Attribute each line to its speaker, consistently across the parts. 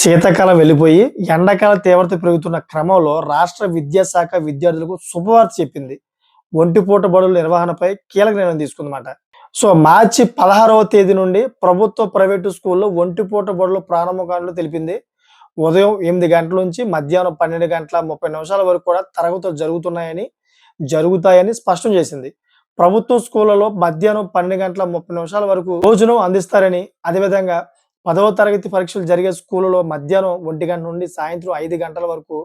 Speaker 1: శీతాకాలం వెళ్ళిపోయి ఎండాకాల తీవ్రత పెరుగుతున్న క్రమంలో రాష్ట్ర విద్యాశాఖ విద్యార్థులకు శుభవార్త చెప్పింది. ఒంటిపూట బడుల నిర్వహణపై కీలక నిర్ణయం తీసుకుందన్నమాట. సో మార్చి 16వ తేదీ నుండి ప్రభుత్వ ప్రైవేటు స్కూల్లో ఒంటిపూట బడులు ప్రారంభం కానుందని తెలిపింది. ఉదయం 8 గంటల నుంచి మధ్యాహ్నం 12 గంటల 30 నిమిషాల వరకు కూడా తరగతులు జరుగుతాయని స్పష్టం చేసింది. ప్రభుత్వ స్కూళ్లలో మధ్యాహ్నం 12 గంటల 30 నిమిషాల వరకు భోజనం అందిస్తారని, అదేవిధంగా 10వ తరగతి పరీక్షలు జరిగే స్కూలులో మధ్యాహ్నం 1 గంట నుండి సాయంత్రం 5 గంటల వరకు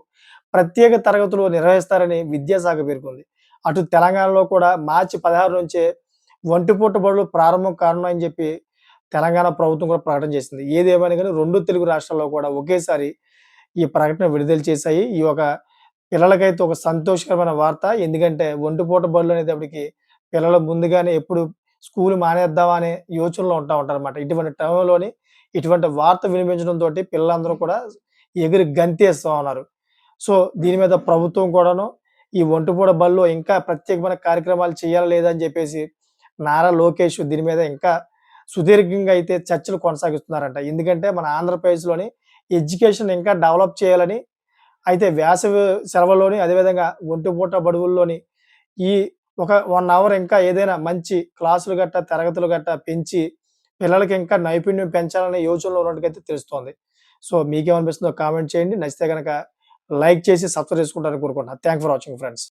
Speaker 1: ప్రత్యేక తరగతులు నిర్వహిస్తారని విద్యాశాఖ పేర్కొంది. అటు తెలంగాణలో కూడా మార్చి 16 నుంచే ఒంటిపూట బడులు ప్రారంభం కానున్నాయని చెప్పి తెలంగాణ ప్రభుత్వం కూడా ప్రకటన చేసింది. ఏదేమైనా గాని 2 తెలుగు రాష్ట్రాల్లో కూడా ఒకేసారి ఈ ప్రకటన విడుదల చేశాయి. ఈ ఒక పిల్లలకైతే ఒక సంతోషకరమైన వార్త. ఎందుకంటే ఒంటిపూట బడులు అనేటప్పటికి పిల్లలు ముందుగానే ఎప్పుడు స్కూల్ మానేద్దామా అనే యోచనలో ఉంటారన్నమాట. ఇటువంటి టైంలోని ఇటువంటి వార్త వినిపించడంతోటి పిల్లలందరూ కూడా ఎగిరి గంతేస్తా ఉన్నారు. సో దీని మీద ప్రభుత్వం కూడాను ఈ ఒంటిపూట బడిలో ఇంకా ప్రత్యేకమైన కార్యక్రమాలు చేయాలా లేదా అని చెప్పేసి నారా లోకేష్ దీని మీద ఇంకా సుదీర్ఘంగా అయితే చర్చలు కొనసాగిస్తున్నారంట. ఎందుకంటే మన ఆంధ్రప్రదేశ్‌లోని ఎడ్యుకేషన్ ఇంకా డెవలప్ చేయాలని, అయితే వేసవి సెలవుల్లోని అదేవిధంగా ఒంటిపూట బడుగుల్లోని ఈ ఒక 1 అవర్ ఇంకా ఏదైనా మంచి క్లాసులు గట్టా, తరగతులు గట్టా పెంచి పిల్లలకి ఇంకా నైపుణ్యం పెంచాలనే యోచనలో ఉన్నట్టుగైతే తెలుస్తోంది. సో మీకేమనిపిస్తుందో కామెంట్ చేయండి. నచ్చితే గనక లైక్ చేసి సబ్స్క్రైబ్ చేసుకుంటారని కోరుకుంటున్నాను. Thanks for watching friends.